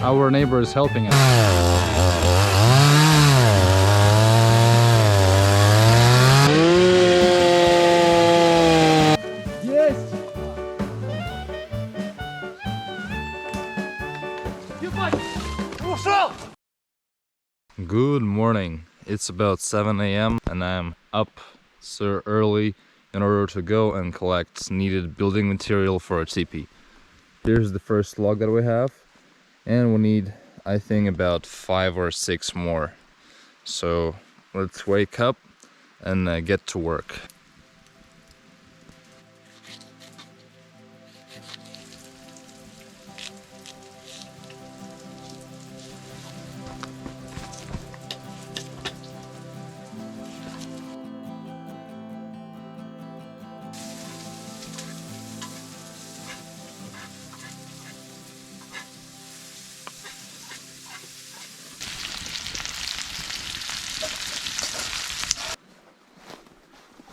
our neighbor is helping us. Good morning. It's about 7 a.m. and I'm up so early in order to go and collect needed building material for a teepee. Here's the first log that we have, and we need, I think, about 5 or 6 more. So let's wake up and get to work.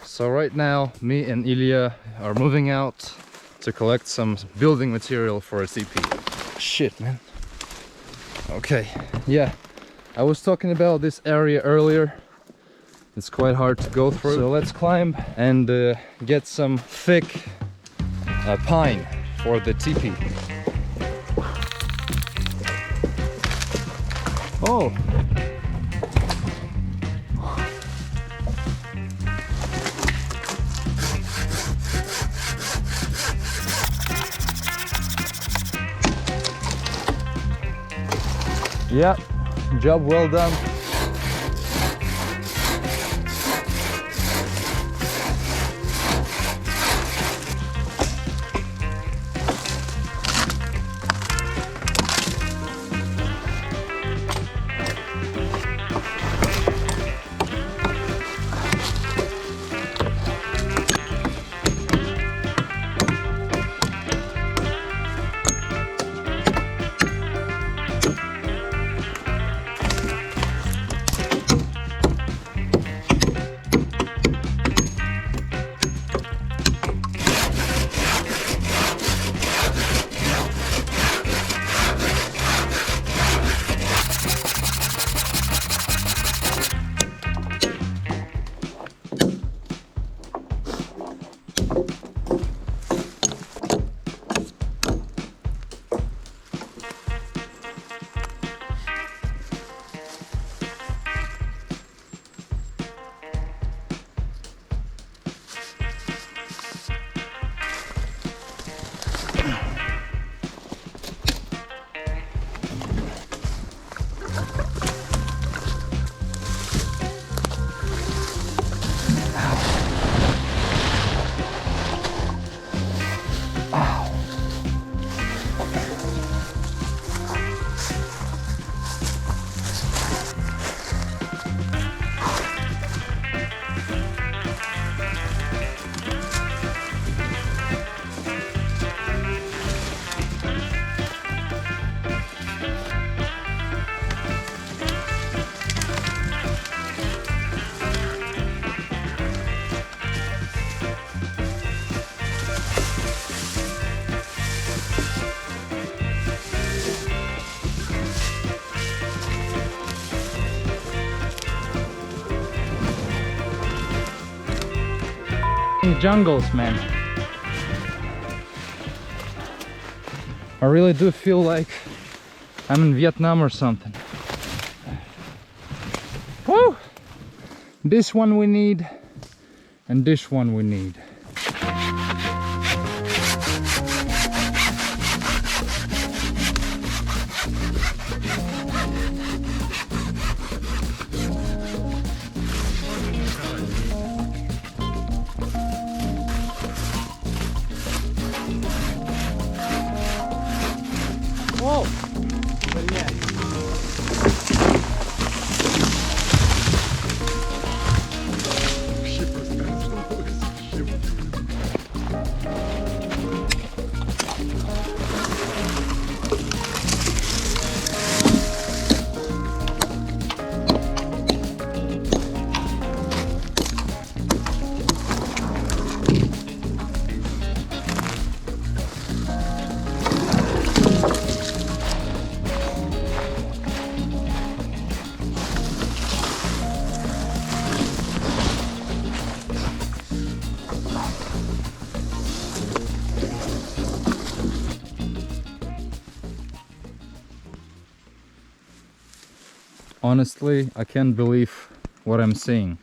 So right now, me and Ilya are moving out to collect some building material for a teepee. Shit, man. Okay, yeah. I was talking about this area earlier. It's quite hard to go through. So let's climb and get some thick pine for the teepee. Oh! Yeah, job well done. Jungles, man. I really do feel like I'm in Vietnam or something. Woo! This one we need, and this one we need. Whoa! But yeah. Shit was Honestly, I can't believe what I'm seeing.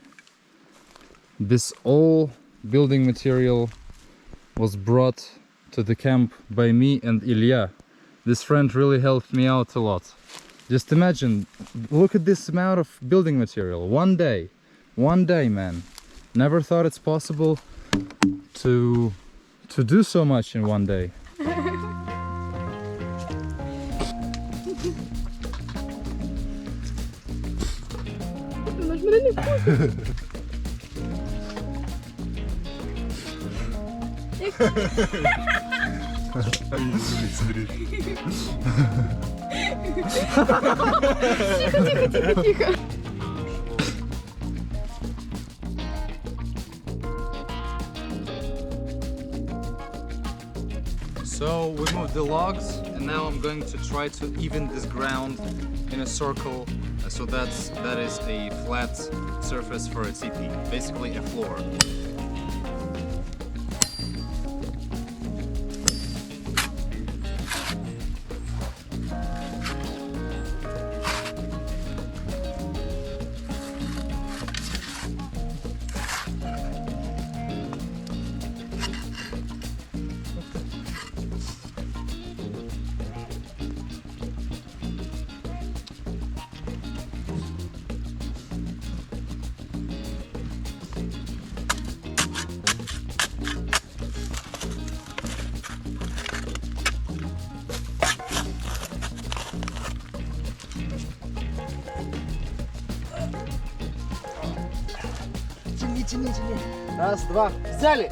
This all building material was brought to the camp by me and Ilya. This friend really helped me out a lot. Just imagine, look at this amount of building material. One day, man. Never thought it's possible to do so much in one day. Тихо. So we moved the logs, and now I'm going to try to even this ground in a circle, so that is a flat surface for a teepee, basically a floor. Тяни. Раз, два, взяли.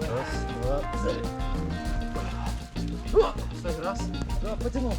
Раз, два, взяли. Стой, раз, два, потянул.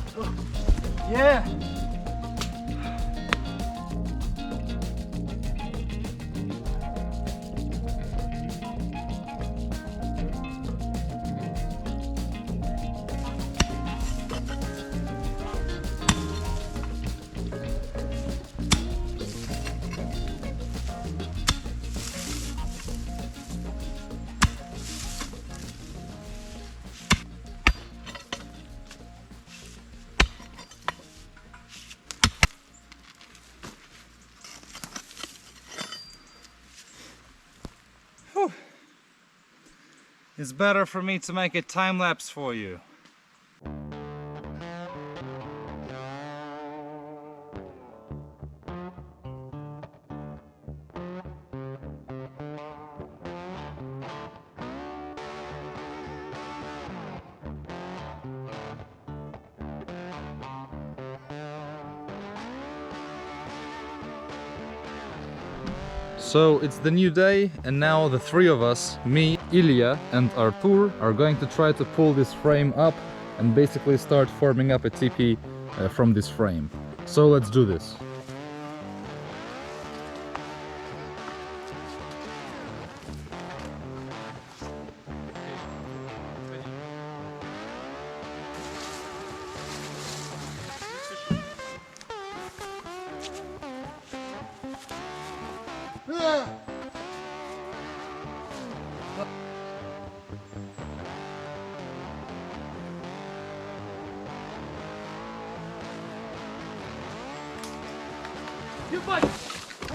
It's better for me to make a time lapse for you. So it's the new day, and now the three of us, me, Ilya and Artur, are going to try to pull this frame up and basically start forming up a teepee from this frame. So let's do this.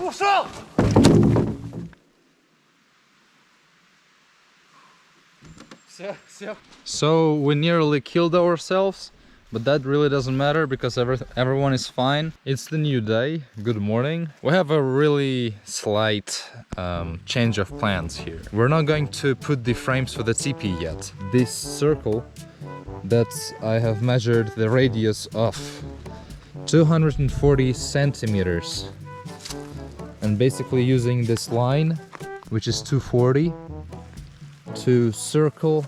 Ушел! Все. So we nearly killed ourselves, but that really doesn't matter because everyone is fine. It's the new day. Good morning. We have a really slight change of plans here. We're not going to put the frames for the teepee yet. This circle that I have measured the radius of 240 centimeters, and basically using this line, which is 240, to circle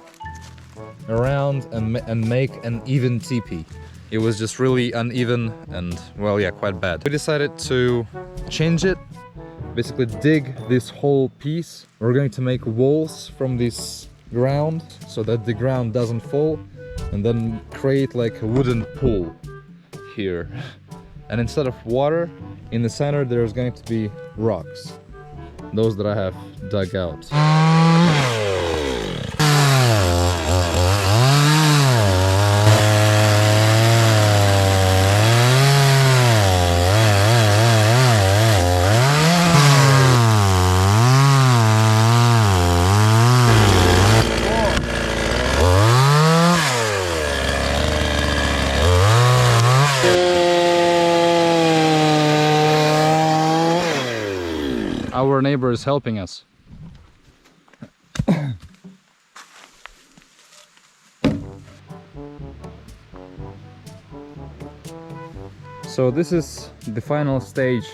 around and make an even teepee. It was just really uneven and, well, yeah, quite bad. We decided to change it, basically dig this whole piece. We're going to make walls from this ground so that the ground doesn't fall, and then create like a wooden pool here. And instead of water, in the center there's going to be rocks, those that I have dug out. our neighbor is helping us. So this is the final stage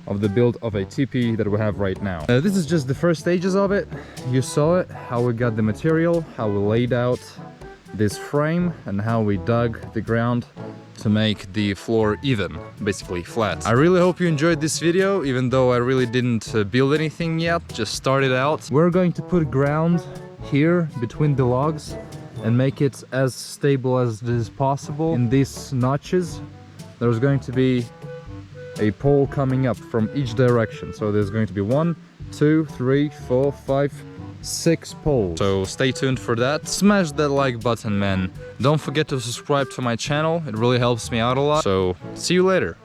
of the build of a teepee that we have right now. This is just the first stages of it. You saw it, how we got the material, how we laid out this frame, and how we dug the ground to make the floor even, basically flat. I really hope you enjoyed this video, even though I really didn't build anything yet, just started out. We're going to put ground here between the logs and make it as stable as it is possible. In these notches, there's going to be a pole coming up from each direction. So there's going to be 1, 2, 3, 4, 5, 6 poles. So stay tuned for that. Smash that like button, man. Don't forget to subscribe to my channel. It really helps me out a lot. So see you later.